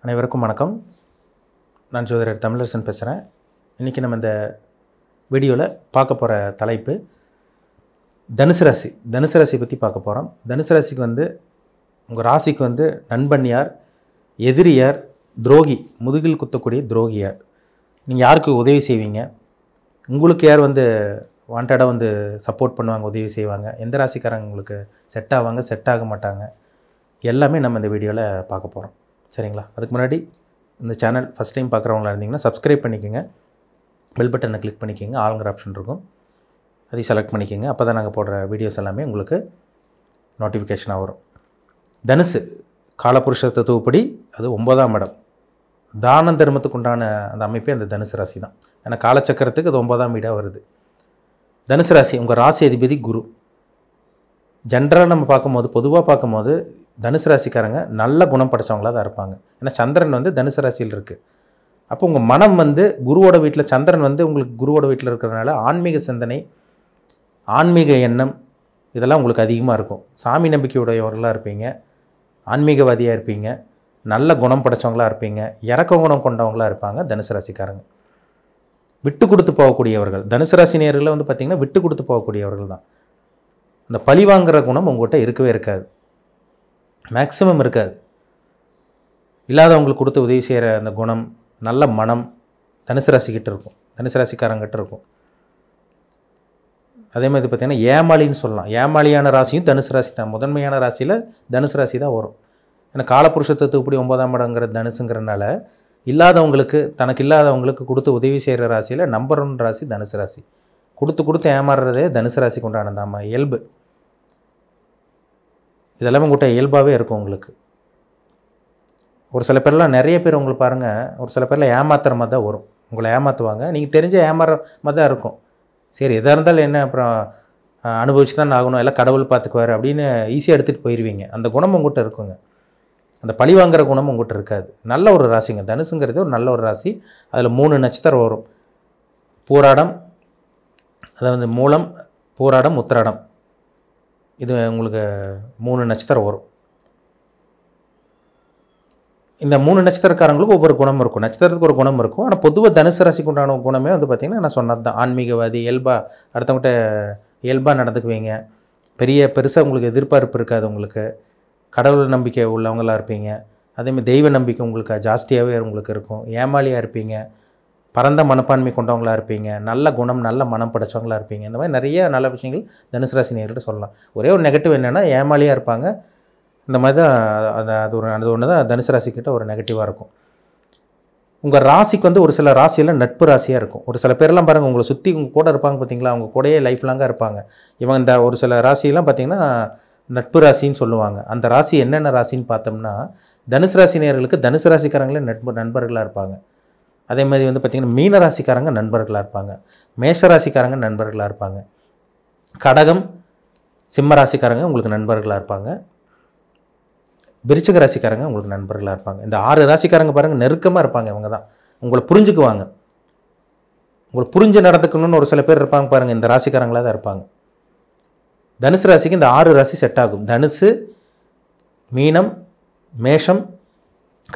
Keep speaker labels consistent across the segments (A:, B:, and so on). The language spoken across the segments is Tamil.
A: அனைவருக்கும் வணக்கம். நான் ஜோதிடர் தமிழரசன் பேசுகிறேன். இன்றைக்கி நம்ம இந்த வீடியோவில் பார்க்க போகிற தலைப்பு தனுசு ராசி. தனுசு ராசி பற்றி பார்க்க போகிறோம். தனுசு ராசிக்கு உங்கள் ராசிக்கு நண்பன் யார், எதிரி யார், துரோகி, முதுகில் குத்தக்கூடிய துரோகி யார், நீங்கள் யாருக்கு உதவி செய்வீங்க, உங்களுக்கு யார் வாண்டடாக சப்போர்ட் பண்ணுவாங்க, உதவி செய்வாங்க, எந்த ராசிக்காரங்க உங்களுக்கு செட் ஆவாங்க, செட் ஆக மாட்டாங்க, எல்லாமே நம்ம இந்த வீடியோவில் பார்க்க போகிறோம். சரிங்களா? அதுக்கு முன்னாடி இந்த சேனல் ஃபஸ்ட் டைம் பார்க்குறவங்களா இருந்தீங்கன்னா சப்ஸ்கிரைப் பண்ணிக்கோங்க, பெல் பட்டனை கிளிக் பண்ணிக்கோங்க, ஆளுங்கிற ஆப்ஷன் இருக்கும், அதை செலக்ட் பண்ணிக்கோங்க. அப்போ தான் நாங்கள் போடுற வீடியோஸ் எல்லாமே உங்களுக்கு நோட்டிஃபிகேஷனாக வரும். தனுசு காலபுருஷ தத்துவப்படி அது 9ஆம் இடம். தான தர்மத்துக்கு உண்டான அந்த அமைப்பே அந்த தனுசு ராசி தான். ஏன்னா காலச்சக்கரத்துக்கு அது 9ஆம் வீடாக வருது. தனுசு ராசி உங்கள் ராசி அதிபதி குரு. ஜென்ரலாக நம்ம பார்க்கும்போது, பொதுவாக பார்க்கும்போது தனுசு ராசிக்காரங்க நல்ல குணம் படைச்சவங்களாக தான் இருப்பாங்க. ஏன்னா சந்திரன் தனுசு ராசியில் இருக்குது. அப்போ உங்கள் மனம் குருவோட வீட்டில், சந்திரன் உங்களுக்கு குருவோட வீட்டில் இருக்கிறதுனால ஆன்மீக சிந்தனை, ஆன்மீக எண்ணம் இதெல்லாம் உங்களுக்கு அதிகமாக இருக்கும். சாமி நம்பிக்கையுடையவர்களாக இருப்பீங்க, ஆன்மீகவாதியாக இருப்பீங்க, நல்ல குணம் படைச்சவங்களாக இருப்பீங்க, இறக்க குணம் கொண்டவங்களாக இருப்பாங்க தனுசு ராசிக்காரங்க. விட்டு கொடுத்து போகக்கூடியவர்கள். தனுசு ராசி நேயர்களை பார்த்திங்கன்னா விட்டு கொடுத்து போகக்கூடியவர்கள் தான். இந்த பழி வாங்குகிற குணம் உங்கள்கிட்ட இருக்கவே இருக்காது, மேக்ஸிமம் இருக்காது. இல்லாதவங்களுக்கு கொடுத்து உதவி செய்கிற அந்த குணம், நல்ல மனம் தனுசு ராசிக்கிட்ட இருக்கும், தனுசு ராசிக்காரங்கிட்ட இருக்கும். அதே மாதிரி பார்த்திங்கன்னா ஏமாளின்னு சொல்லலாம். ஏமாளியான ராசியும் தனுசு ராசி தான். முதன்மையான ராசியில் தனுசு ராசி தான் வரும். ஏன்னா காலபுருஷ தத்துவப்படி 9ஆம் இடங்கிற தனுசுங்கிறனால இல்லாதவங்களுக்கு, தனக்கு இல்லாதவங்களுக்கு கொடுத்து உதவி செய்கிற ராசியில் நம்பர் 1 ராசி தனுசு ராசி. கொடுத்து ஏமாறுறதே தனுசு ராசிக்கு உண்டானதாம்மா இயல்பு. இதெல்லாமே உங்கள்கிட்ட இயல்பாகவே இருக்கும் உங்களுக்கு. ஒரு சில பேர்லாம், நிறைய பேர் உங்களுக்கு பாருங்கள், ஒரு சில பேரில் ஏமாத்துற மாதிரி தான் வரும். உங்களை ஏமாற்றுவாங்க, நீங்கள் தெரிஞ்ச ஏமாற மாதிரி தான் இருக்கும். சரி எதாக இருந்தாலும் என்ன, அப்புறம் அனுபவிச்சு தான் ஆகணும், எல்லாம் கடவுள் பார்த்துக்குவார் அப்படின்னு ஈஸியாக எடுத்துகிட்டு போயிடுவீங்க. அந்த குணம் உங்கள்கிட்ட இருக்குங்க. அந்த பழி வாங்குகிற குணம் உங்கள்கிட்ட இருக்காது. நல்ல ஒரு ராசிங்க தனுசுங்கிறது, ஒரு நல்ல ஒரு ராசி. அதில் 3 நட்சத்திரம் வரும். பூராடம், அதாவது மூலம், பூராடம், உத்திராடம். இது உங்களுக்கு 3 நட்சத்திரம் வரும். இந்த 3 நட்சத்திரக்காரங்களுக்கு ஒவ்வொரு குணம் இருக்கும். நட்சத்திரத்துக்கு ஒரு குணம் இருக்கும். ஆனால் பொதுவாக தனுசு ராசிக்கு உண்டான குணமே பார்த்திங்கன்னா நான் சொன்னது தான். ஆன்மீகவாதி, இயல்பாக அடுத்தவங்கள்ட்ட இயல்பாக நடந்துக்குவீங்க. பெருசாக உங்களுக்கு எதிர்பார்ப்பு இருக்காது. உங்களுக்கு கடவுள் நம்பிக்கை உள்ளவங்களாக இருப்பீங்க. அதேமாதிரி தெய்வ நம்பிக்கை உங்களுக்கு ஜாஸ்தியாகவே உங்களுக்கு இருக்கும். ஏமாளியாக இருப்பீங்க, பரந்த மனப்பான்மை கொண்டவங்களாக இருப்பீங்க, நல்ல குணம், நல்ல மனம் படைச்சவங்களாக இருப்பீங்க. இந்த மாதிரி நிறைய நல்ல விஷயங்கள் தனுசு ராசி நேயர்கிட்ட சொல்லலாம். ஒரே ஒரு நெகட்டிவ் என்னென்னா ஏமாளியாக இருப்பாங்க. இந்த மாதிரி தான் அது ஒன்று தான் தனுசு ராசிக்கிட்ட ஒரு நெகட்டிவாக இருக்கும். உங்கள் ராசிக்கு ஒரு சில ராசியெல்லாம் நட்பு ராசியாக இருக்கும். ஒரு சில பேர்லாம் பாருங்கள், உங்களை சுற்றி உங்கள் கூட இருப்பாங்க பார்த்தீங்களா, அவங்க கூடயே லைஃப் லாங்காக இருப்பாங்க. இவங்க இந்த ஒரு சில ராசியெல்லாம் பார்த்திங்கன்னா நட்பு ராசின்னு சொல்லுவாங்க. அந்த ராசி என்னென்ன ராசின்னு பார்த்தோம்னா, தனுசு ராசி நேயர்களுக்கு தனுசு ராசிக்காரங்களே நண்பர்களாக இருப்பாங்க. அதே மாதிரி பார்த்திங்கன்னா மீன ராசிக்காரங்க நண்பர்களாக இருப்பாங்க, மேஷ ராசிக்காரங்க நண்பர்களாக இருப்பாங்க, கடகம், சிம்ம ராசிக்காரங்க உங்களுக்கு நண்பர்களாக இருப்பாங்க, விருச்சிக ராசிக்காரங்க உங்களுக்கு நண்பர்களாக இருப்பாங்க. இந்த 6 ராசிக்காரங்க பாருங்கள் நெருக்கமாக இருப்பாங்க. இவங்க தான் உங்களை புரிஞ்சுக்குவாங்க. உங்களை புரிஞ்சு நடந்துக்கணும்னு ஒரு சில பேர் இருப்பாங்க பாருங்கள், இந்த ராசிக்காரங்களாக தான் இருப்பாங்க. தனுசு ராசிக்கு இந்த 6 ராசி செட் ஆகும். தனுசு, மீனம், மேஷம்,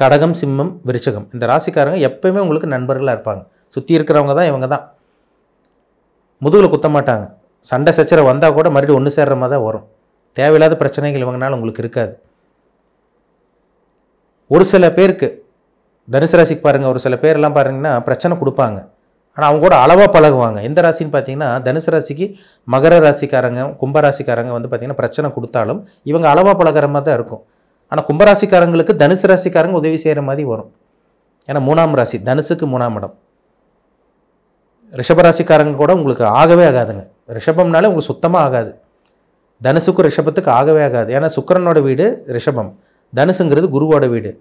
A: கடகம், சிம்மம், விருச்சகம். இந்த ராசிக்காரங்க எப்போயுமே உங்களுக்கு நண்பர்களாக இருப்பாங்க. சுற்றி இருக்கிறவங்க தான் இவங்க தான். முதுகில் குத்த மாட்டாங்க. சண்டை சச்சரவு வந்தால் கூட மறுபடியும் ஒன்று சேர்ற மாதிரி தான் வரும். தேவையில்லாத பிரச்சனைகள் இவங்கனால உங்களுக்கு இருக்காது. ஒரு சில பேருக்கு தனுசு ராசிக்கு பாருங்கள், ஒரு சில பேர்லாம் பாருங்கன்னா பிரச்சனை கொடுப்பாங்க. ஆனால் அவங்க கூட அளவாக பழகுவாங்க. எந்த ராசின்னு பார்த்தீங்கன்னா தனுசு ராசிக்கு மகர ராசிக்காரங்க, கும்பராசிக்காரங்க பார்த்திங்கன்னா பிரச்சனை கொடுத்தாலும் இவங்க அளவாக பழகிற மாதிரி தான் இருக்கும். ஆனால் கும்பராசிக்காரங்களுக்கு தனுசு ராசிக்காரங்க உதவி செய்கிற மாதிரி வரும். ஏன்னா 3ஆம் ராசி தனுசுக்கு 3ஆம் இடம். ரிஷபராசிக்காரங்க கூட உங்களுக்கு ஆகவே ஆகாதுங்க. ரிஷபம்னாலே உங்களுக்கு சுத்தமாக ஆகாது. தனுசுக்கும் ரிஷபத்துக்கு ஆகவே ஆகாது. ஏன்னா சுக்கிரனோட வீடு ரிஷபம், தனுசுங்கிறது குருவோட வீடு.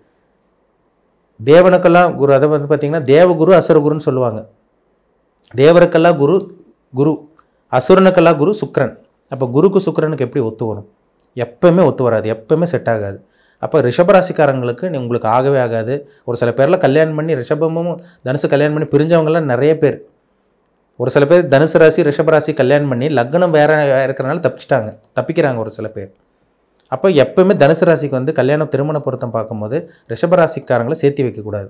A: தேவனுக்கெல்லாம் குரு, அதை பார்த்திங்கன்னா தேவகுரு அசுரகுருன்னு சொல்லுவாங்க. தேவருக்கெல்லாம் குரு, அசுரனுக்கெல்லாம் குரு சுக்கிரன். அப்போ குருக்கு சுக்கிரனுக்கு எப்படி ஒத்து வரும்? எப்போவுமே ஒத்து வராது, எப்போவுமே செட் ஆகாது. அப்போ ரிஷபராசிக்காரங்களுக்கு உங்களுக்கு ஆகவே ஆகாது. ஒரு சில பேரில் கல்யாணம் பண்ணி, ரிஷபமும் தனுசு கல்யாணம் பண்ணி பிரிஞ்சவங்களாம் நிறைய பேர். ஒரு சில பேர் தனுசு ராசி ரிஷபராசி கல்யாணம் பண்ணி லக்னம் வேறு இருக்கிறனால தப்பிக்கிறாங்க ஒரு சில பேர். அப்போ எப்போவுமே தனுசு ராசிக்கு வந்து கல்யாணம் திருமண பொருத்தம் பார்க்கும்போது ரிஷபராசிக்காரங்களை சேர்த்து வைக்கக்கூடாது.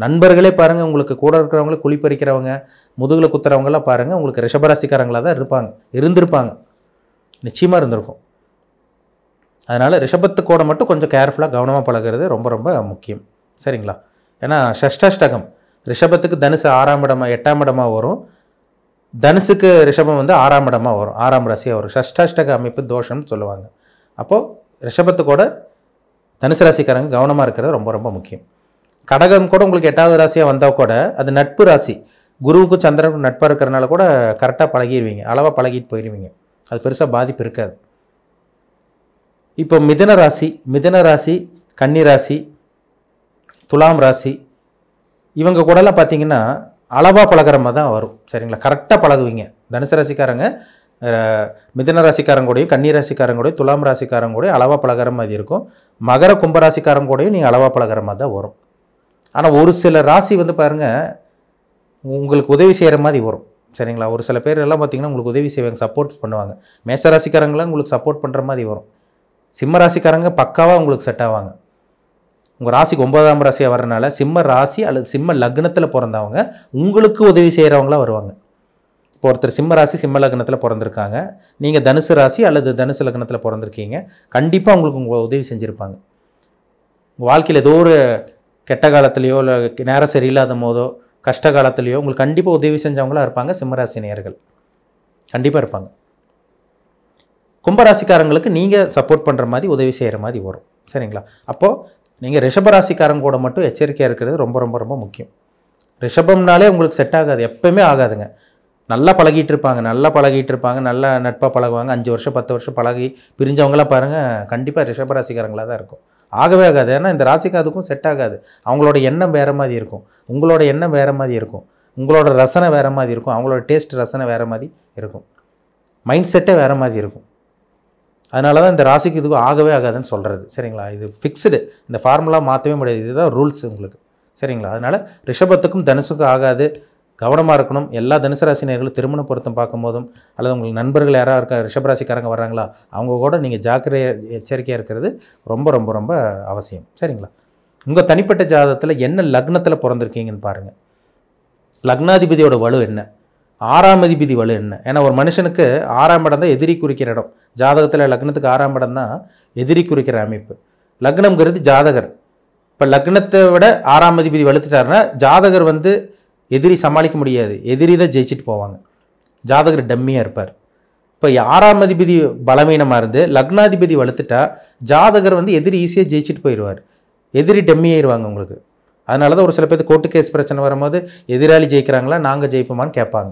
A: நண்பர்களே பாருங்கள், உங்களுக்கு கூட இருக்கிறவங்கள குளிப்பறிக்கிறவங்க, முதுகில் குத்துறவங்களாம் பாருங்கள், உங்களுக்கு ரிஷபராசிக்காரங்களாக தான் இருந்திருப்பாங்க, நிச்சயமாக இருந்திருக்கும். அதனால் ரிஷபத்துக்கூட மட்டும் கொஞ்சம் கேர்ஃபுல்லாக கவனமாக பழகிறது ரொம்ப ரொம்ப முக்கியம். சரிங்களா? ஏன்னா ஷஷ்டாஷ்டகம் ரிஷபத்துக்கு தனுசு 6ஆம் இடமாக 8ஆம் இடமாக வரும், தனுசுக்கு ரிஷபம் வந்து 6ஆம் இடமாக வரும், 6ஆம் ராசியாக வரும். ஷஷ்டாஷ்டக அமைப்பு தோஷம்னு சொல்லுவாங்க. அப்போது ரிஷபத்துக்கூட தனுசு ராசிக்காரங்க கவனமாக இருக்கிறது ரொம்ப ரொம்ப முக்கியம். கடகம் கூட உங்களுக்கு 8வது ராசியாக வந்தால் கூட அது நட்பு ராசி, குருவுக்கும் சந்திரனுக்கும் நட்பாக இருக்கிறனால கூட கரெக்டாக பழகிடுவீங்க, அளவாக பழகிட்டு போயிடுவீங்க, அது பெருசாக பாதிப்பு இருக்காது. இப்போ மிதுன ராசி, கன்னி ராசி, துலாம் ராசி இவங்க கூடலாம் பார்த்தீங்கன்னா அளவாக பழகிற மாதிரி தான் வரும். சரிங்களா? கரெக்டாக பழகுவீங்க. தனுசு ராசிக்காரங்க மிதுன ராசிக்காரங்கூடையும், கன்னி ராசிக்காரங்கூடையும், துலாம் ராசிக்காரங்கூடையும் அளவாக பழகிற மாதிரி இருக்கும். மகர கும்பராசிக்காரங்கூடையும் நீங்கள் அளவாக பழகிற மாதிரி தான் வரும். ஆனால் ஒரு சில ராசி வந்து பாருங்கள் உங்களுக்கு உதவி செய்கிற மாதிரி வரும். சரிங்களா? ஒரு சில பேர் எல்லாம் பார்த்திங்கன்னா உங்களுக்கு உதவி செய்வாங்க, சப்போர்ட் பண்ணுவாங்க. மேச ராசிக்காரங்களாம் உங்களுக்கு சப்போர்ட் பண்ணுற மாதிரி வரும். சிம்ம ராசிக்காரங்க பக்காவாக உங்களுக்கு செட் ஆவாங்க. உங்கள் ராசிக்கு 9ஆம் ராசியாக வரனால சிம்ம ராசி அல்லது சிம்ம லக்னத்தில் பிறந்தவங்க உங்களுக்கு உதவி செய்கிறவங்களாம் வருவாங்க. இப்போ ஒருத்தர் சிம்ம ராசி சிம்ம லக்னத்தில் பிறந்திருக்காங்க, நீங்கள் தனுசு ராசி அல்லது தனுசு லக்னத்தில் பிறந்திருக்கீங்க, கண்டிப்பாக உங்களுக்கு உங்கள் உதவி செஞ்சுருப்பாங்க. உங்கள் வாழ்க்கையில் ஏதோ ஒரு கெட்ட காலத்துலேயோ இல்லை நேரம் சரியில்லாத போதோ கஷ்ட காலத்துலேயோ உங்களுக்கு கண்டிப்பாக உதவி செஞ்சவங்களாம் இருப்பாங்க. சிம்மராசி நேயர்கள் கண்டிப்பாக இருப்பாங்க. கும்பராசிக்காரங்களுக்கு நீங்கள் சப்போர்ட் பண்ணுற மாதிரி உதவி செய்கிற மாதிரி வரும். சரிங்களா? அப்போது நீங்கள் ரிஷபராசிக்காரங்க கூட மட்டும் எச்சரிக்கையாக இருக்கிறது ரொம்ப ரொம்ப ரொம்ப முக்கியம். ரிஷபம்னாலே உங்களுக்கு செட் ஆகாது, எப்போயுமே ஆகாதுங்க. நல்லா பழகிட்டு இருப்பாங்க, நல்லா நட்பாக பழகுவாங்க. 5 வருஷம் 10 வருஷம் பழகி பிரிஞ்சவங்களாம் பாருங்கள், கண்டிப்பாக ரிஷபராசிக்காரங்களாக தான் இருக்கும். ஆகவே ஆகாது. ஏன்னா இந்த ராசிக்கு அதுக்கும் செட் ஆகாது. அவங்களோட எண்ணம் வேறு மாதிரி இருக்கும், உங்களோட எண்ணம் வேறு மாதிரி இருக்கும், உங்களோட ரசனை வேறு மாதிரி இருக்கும், அவங்களோட டேஸ்ட் ரசனை வேறு மாதிரி இருக்கும், மைண்ட் செட்டே வேறு மாதிரி இருக்கும். அதனால தான் இந்த ராசிக்கு இதுக்கும் ஆகவே ஆகாதுன்னு சொல்கிறது. சரிங்களா? இது ஃபிக்ஸ்டு, இந்த ஃபார்முலா மாற்றவே முடியாது, இதுதான் ரூல்ஸ் உங்களுக்கு. சரிங்களா? அதனால் ரிஷபத்துக்கும் தனுசுக்கும் ஆகாது, கவனமாக இருக்கணும். எல்லா தனுசு ராசினியர்களும் திருமண பொருத்தம் பார்க்கும்போதும் அல்லது உங்களுக்கு நண்பர்கள் யாராவது இருக்க ரிஷபராசிக்காரங்க வர்றாங்களா அவங்க கூட நீங்கள் எச்சரிக்கையாக இருக்கிறது ரொம்ப ரொம்ப ரொம்ப அவசியம். சரிங்களா? உங்கள் தனிப்பட்ட ஜாதகத்தில் என்ன லக்னத்தில் பிறந்திருக்கீங்கன்னு பாருங்கள். லக்னாதிபதியோட வலு என்ன, 6ஆம் அதிபதி வலு என்ன. ஏன்னா ஒரு மனுஷனுக்கு 6ஆம் இடம் தான் எதிரி குறிக்கிற இடம். ஜாதகத்தில் லக்னத்துக்கு 6ஆம் இடம் தான் எதிரி குறிக்கிற அமைப்பு. லக்னம்ங்கிறது ஜாதகர். இப்போ லக்னத்தை விட 6ஆம் அதிபதி வலுத்துட்டாருன்னா ஜாதகர் வந்து எதிரி சமாளிக்க முடியாது, எதிரி தான் ஜெயிச்சுட்டு போவாங்க. ஜாதகர் டம்மியாக இருப்பார். இப்போ 6ஆம் அதிபதி பலவீனமாக இருந்து லக்னாதிபதி வலுத்துட்டா ஜாதகர் வந்து எதிரி ஈஸியாக ஜெயிச்சுட்டு போயிடுவார், எதிரி டம்மியாயிருவாங்க உங்களுக்கு. அதனால தான் ஒரு சில பேர் கோர்ட்டு கேஸ் பிரச்சனை வரும்போது எதிராளி ஜெயிக்கிறாங்களா நாங்கள் ஜெயிப்போமான்னு கேட்பாங்க.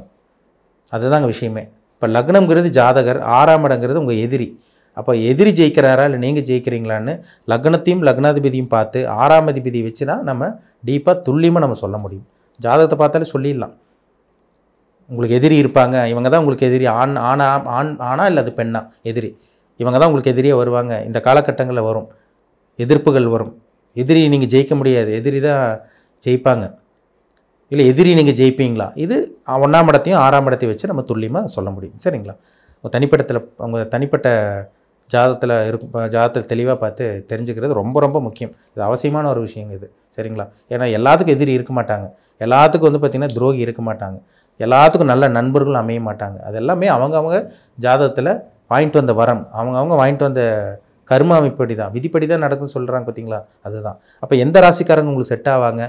A: அதுதாங்க விஷயமே. இப்போ லக்னம்ங்கிறது ஜாதகர், 6ஆம் இடங்கிறது உங்கள் எதிரி. அப்போ எதிரி ஜெயிக்கிறாரா இல்லை நீங்கள் ஜெயிக்கிறீங்களான்னு லக்னத்தையும் லக்னாதிபதியும் பார்த்து 6ஆம் அதிபதி வச்சுனா நம்ம டீப்பாக துல்லியமாக நம்ம சொல்ல முடியும். ஜாதகத்தை பார்த்தாலே சொல்லிடலாம், உங்களுக்கு எதிரி இருப்பாங்க, இவங்க தான் உங்களுக்கு எதிரி, ஆணா இல்லை அது பெண்ணா எதிரி, இவங்க தான் உங்களுக்கு எதிரியே வருவாங்க, இந்த காலகட்டங்களில் வரும், எதிர்ப்புகள் வரும், எதிரி நீங்கள் ஜெயிக்க முடியாது, எதிரி தான் ஜெயிப்பாங்க, இல்லை எதிரி நீங்கள் ஜெயிப்பீங்களா, இது 1ஆம் இடத்தையும் 6ஆம் இடத்தையும் வச்சு நம்ம துல்லியமாக சொல்ல முடியும். சரிங்களா? உங்கள் தனிப்பட்ட ஜாதகத்தில் தெளிவாக பார்த்து தெரிஞ்சுக்கிறது ரொம்ப ரொம்ப முக்கியம். இது அவசியமான ஒரு விஷயங்க இது. சரிங்களா? ஏன்னா எல்லாத்துக்கும் எதிரி இருக்க மாட்டாங்க, எல்லாத்துக்கும் வந்து பார்த்திங்கன்னா துரோகி இருக்க மாட்டாங்க, எல்லாத்துக்கும் நல்ல நண்பர்களும் அமைய மாட்டாங்க. அது எல்லாமே அவங்க ஜாதகத்தில் வாங்கிட்டு வந்த வரம், அவங்க வாங்கிட்டு வந்த கர்ம அமைப்படி தான், விதிப்படி தான் நடக்குன்னு சொல்கிறாங்க பார்த்தீங்களா, அதுதான். அப்போ எந்த ராசிக்காரங்க உங்களுக்கு செட் ஆவாங்க,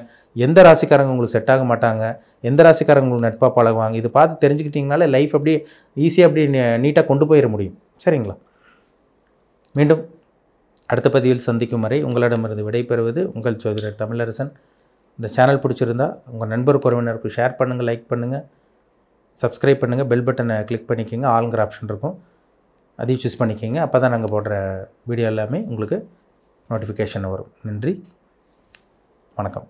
A: எந்த ராசிக்காரங்க உங்களுக்கு செட் ஆக மாட்டாங்க, எந்த ராசிக்காரங்க உங்களுக்கு நட்பாக பழகுவாங்க, இது பார்த்து தெரிஞ்சுக்கிட்டிங்கனாலே லைஃப் அப்படியே ஈஸியாக அப்படியே நீட்டாக கொண்டு போயிட முடியும். சரிங்களா? மீண்டும் அடுத்த பதிவில் சந்திக்கும் வரை உங்களிடமிருந்து விடைபெறுவது உங்கள் ஜோதிடர் தமிழரசன். இந்த சேனல் பிடிச்சிருந்தா உங்கள் நண்பருக்கு உறவினருக்கு ஷேர் பண்ணுங்கள், லைக் பண்ணுங்கள், சப்ஸ்கிரைப் பண்ணுங்கள், பெல் பட்டனை கிளிக் பண்ணிக்கோங்க, ஆளுங்கிற ஆப்ஷன் இருக்கும், அதையும் சூஸ் பண்ணிக்கோங்க. அப்போ தான் நாங்கள் போடுற வீடியோ எல்லாமே உங்களுக்கு நோட்டிஃபிகேஷன் வரும். நன்றி, வணக்கம்.